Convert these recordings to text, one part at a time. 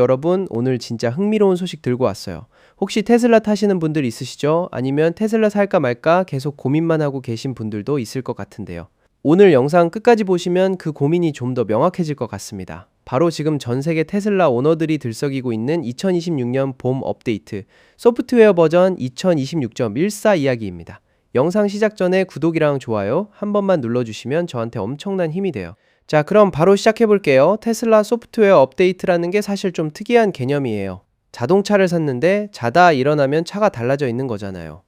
여러분, 오늘 진짜 흥미로운 소식 들고 왔어요. 혹시 테슬라 타시는 분들 있으시죠? 아니면 테슬라 살까 말까 계속 고민만 하고 계신 분들도 있을 것 같은데요. 오늘 영상 끝까지 보시면 그 고민이 좀 더 명확해질 것 같습니다. 바로 지금 전 세계 테슬라 오너들이 들썩이고 있는 2026년 봄 업데이트 소프트웨어 버전 2026.14 이야기입니다. 영상 시작 전에 구독이랑 좋아요 한 번만 눌러주시면 저한테 엄청난 힘이 돼요. 자, 그럼 바로 시작해볼게요. 테슬라 소프트웨어 업데이트라는 게 사실 좀 특이한 개념이에요. 자동차를 샀는데 자다 일어나면 차가 달라져 있는 거잖아요.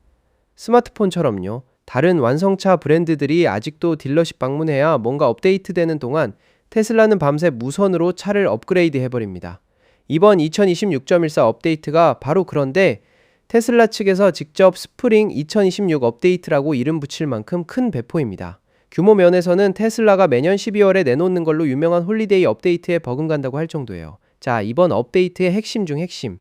스마트폰처럼요. 다른 완성차 브랜드들이 아직도 딜러십 방문해야 뭔가 업데이트되는 동안 테슬라는 밤새 무선으로 차를 업그레이드 해버립니다. 이번 2026.14 업데이트가 바로 그런데 테슬라 측에서 직접 스프링 2026 업데이트라고 이름 붙일 만큼 큰 배포입니다. 규모 면에서는 테슬라가 매년 12월에 내놓는 걸로 유명한 홀리데이 업데이트에 버금간다고 할 정도예요. 자, 이번 업데이트의 핵심 중 핵심.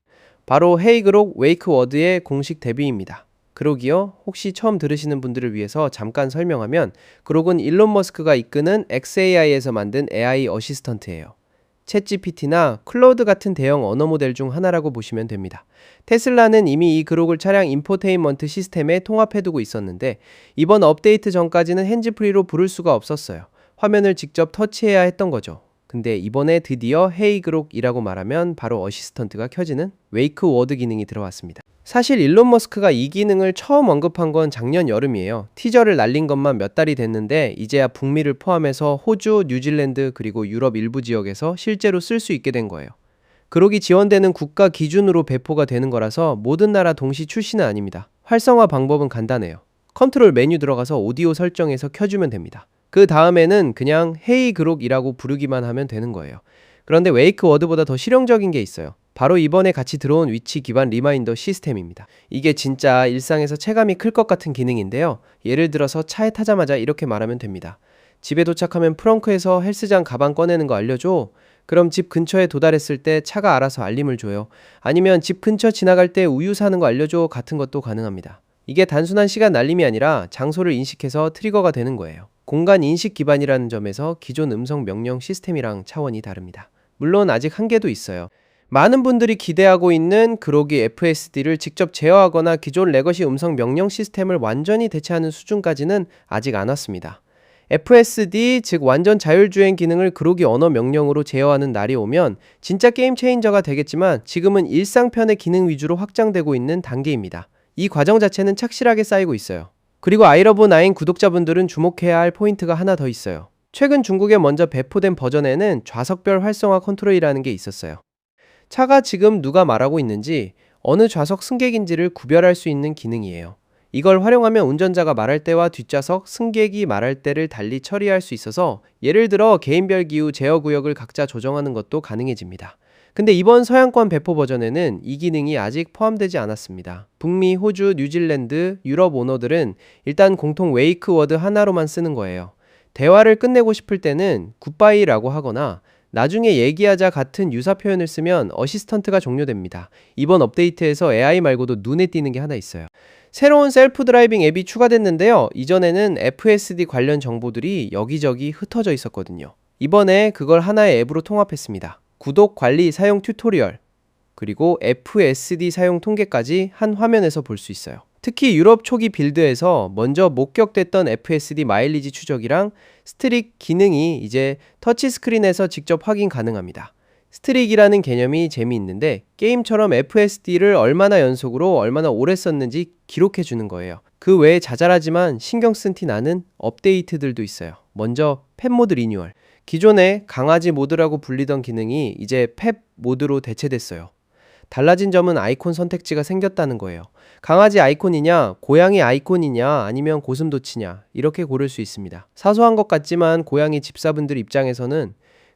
바로 헤이 그록 웨이크 워드의 공식 데뷔입니다. 그록이요? 혹시 처음 들으시는 분들을 위해서 잠깐 설명하면 그록은 일론 머스크가 이끄는 xAI에서 만든 AI 어시스턴트예요. 챗GPT나 클로드 같은 대형 언어 모델 중 하나라고 보시면 됩니다. 테슬라는 이미 이 그록을 차량 인포테인먼트 시스템에 통합해두고 있었는데 이번 업데이트 전까지는 핸즈프리로 부를 수가 없었어요. 화면을 직접 터치해야 했던 거죠. 근데 이번에 드디어 헤이 그록이라고 말하면 바로 어시스턴트가 켜지는 웨이크 워드 기능이 들어왔습니다. 사실 일론 머스크가 이 기능을 처음 언급한 건 작년 여름이에요. 티저를 날린 것만 몇 달이 됐는데 이제야 북미를 포함해서 호주, 뉴질랜드 그리고 유럽 일부 지역에서 실제로 쓸 수 있게 된 거예요. 그록이 지원되는 국가 기준으로 배포가 되는 거라서 모든 나라 동시 출시는 아닙니다. 활성화 방법은 간단해요. 컨트롤 메뉴 들어가서 오디오 설정에서 켜주면 됩니다. 그 다음에는 그냥 헤이 그록이라고 부르기만 하면 되는 거예요. 그런데 웨이크 워드보다 더 실용적인 게 있어요. 바로 이번에 같이 들어온 위치 기반 리마인더 시스템입니다. 이게 진짜 일상에서 체감이 클 것 같은 기능인데요. 예를 들어서 차에 타자마자 이렇게 말하면 됩니다. 집에 도착하면 프렁크에서 헬스장 가방 꺼내는 거 알려줘. 그럼 집 근처에 도달했을 때 차가 알아서 알림을 줘요. 아니면 집 근처 지나갈 때 우유 사는 거 알려줘 같은 것도 가능합니다. 이게 단순한 시간 알림이 아니라 장소를 인식해서 트리거가 되는 거예요. 공간 인식 기반이라는 점에서 기존 음성 명령 시스템이랑 차원이 다릅니다. 물론 아직 한계도 있어요. 많은 분들이 기대하고 있는 그록이 FSD를 직접 제어하거나 기존 레거시 음성 명령 시스템을 완전히 대체하는 수준까지는 아직 안 왔습니다. FSD, 즉 완전 자율주행 기능을 그록이 언어 명령으로 제어하는 날이 오면 진짜 게임 체인저가 되겠지만 지금은 일상편의 기능 위주로 확장되고 있는 단계입니다. 이 과정 자체는 착실하게 쌓이고 있어요. 그리고 아이러브9 구독자분들은 주목해야 할 포인트가 하나 더 있어요. 최근 중국에 먼저 배포된 버전에는 좌석별 활성화 컨트롤이라는 게 있었어요. 차가 지금 누가 말하고 있는지 어느 좌석 승객인지를 구별할 수 있는 기능이에요. 이걸 활용하면 운전자가 말할 때와 뒷좌석 승객이 말할 때를 달리 처리할 수 있어서 예를 들어 개인별 기후 제어 구역을 각자 조정하는 것도 가능해집니다. 근데 이번 서양권 배포 버전에는 이 기능이 아직 포함되지 않았습니다. 북미, 호주, 뉴질랜드, 유럽 오너들은 일단 공통 웨이크 워드 하나로만 쓰는 거예요. 대화를 끝내고 싶을 때는 굿바이라고 하거나 나중에 얘기하자 같은 유사 표현을 쓰면 어시스턴트가 종료됩니다. 이번 업데이트에서 AI 말고도 눈에 띄는 게 하나 있어요. 새로운 셀프 드라이빙 앱이 추가됐는데요. 이전에는 FSD 관련 정보들이 여기저기 흩어져 있었거든요. 이번에 그걸 하나의 앱으로 통합했습니다. 구독, 관리, 사용 튜토리얼, 그리고 FSD 사용 통계까지 한 화면에서 볼 수 있어요. 특히 유럽 초기 빌드에서 먼저 목격됐던 FSD 마일리지 추적이랑 스트릭 기능이 이제 터치스크린에서 직접 확인 가능합니다. 스트릭이라는 개념이 재미있는데 게임처럼 FSD를 얼마나 연속으로 얼마나 오래 썼는지 기록해 주는 거예요. 그 외에 자잘하지만 신경 쓴 티 나는 업데이트들도 있어요. 먼저 펫 모드 리뉴얼. 기존에 강아지 모드라고 불리던 기능이 이제 펫 모드로 대체됐어요. 달라진 점은 아이콘 선택지가 생겼다는 거예요. 강아지 아이콘이냐, 고양이 아이콘이냐, 아니면 고슴도치냐 이렇게 고를 수 있습니다. 사소한 것 같지만 고양이 집사분들 입장에서는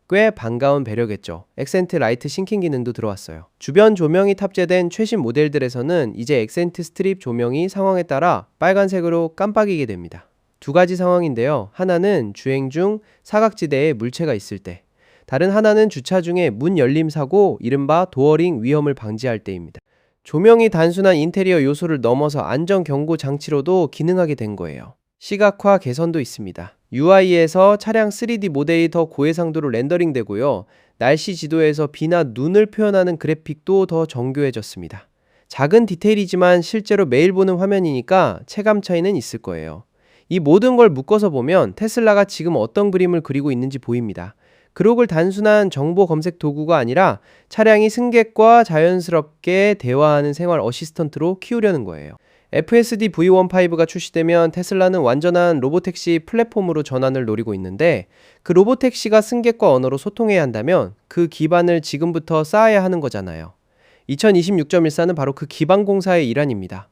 꽤 반가운 배려겠죠. 액센트 라이트 싱킹 기능도 들어왔어요. 주변 조명이 탑재된 최신 모델들에서는 이제 액센트 스트립 조명이 상황에 따라 빨간색으로 깜빡이게 됩니다. 두 가지 상황인데요. 하나는 주행 중 사각지대에 물체가 있을 때, 다른 하나는 주차 중에 문 열림 사고, 이른바 도어링 위험을 방지할 때입니다. 조명이 단순한 인테리어 요소를 넘어서 안전 경고 장치로도 기능하게 된 거예요. 시각화 개선도 있습니다. UI에서 차량 3D 모델이 더 고해상도로 렌더링 되고요. 날씨 지도에서 비나 눈을 표현하는 그래픽도 더 정교해졌습니다. 작은 디테일이지만 실제로 매일 보는 화면이니까 체감 차이는 있을 거예요. 이 모든 걸 묶어서 보면 테슬라가 지금 어떤 그림을 그리고 있는지 보입니다. 그lok을 단순한 정보 검색 도구가 아니라 차량이 승객과 자연스럽게 대화하는 생활 어시스턴트로 키우려는 거예요. FSD V15가 출시되면 테슬라는 완전한 로보택시 플랫폼으로 전환을 노리고 있는데, 그 로보택시가 승객과 언어로 소통해야 한다면 그 기반을 지금부터 쌓아야 하는 거잖아요. 2026.14는 바로 그 기반 공사의 일환입니다.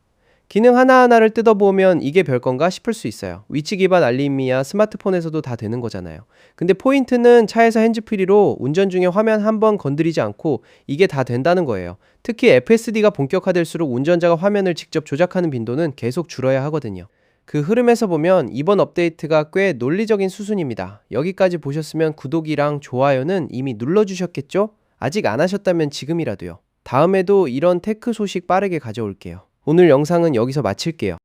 기능 하나하나를 뜯어보면 이게 별건가 싶을 수 있어요. 위치 기반 알림이야 스마트폰에서도 다 되는 거잖아요. 근데 포인트는 차에서 핸즈프리로 운전 중에 화면 한번 건드리지 않고 이게 다 된다는 거예요. 특히 FSD가 본격화될수록 운전자가 화면을 직접 조작하는 빈도는 계속 줄어야 하거든요. 그 흐름에서 보면 이번 업데이트가 꽤 논리적인 수준입니다. 여기까지 보셨으면 구독이랑 좋아요는 이미 눌러주셨겠죠? 아직 안 하셨다면 지금이라도요. 다음에도 이런 테크 소식 빠르게 가져올게요. 오늘 영상은 여기서 마칠게요.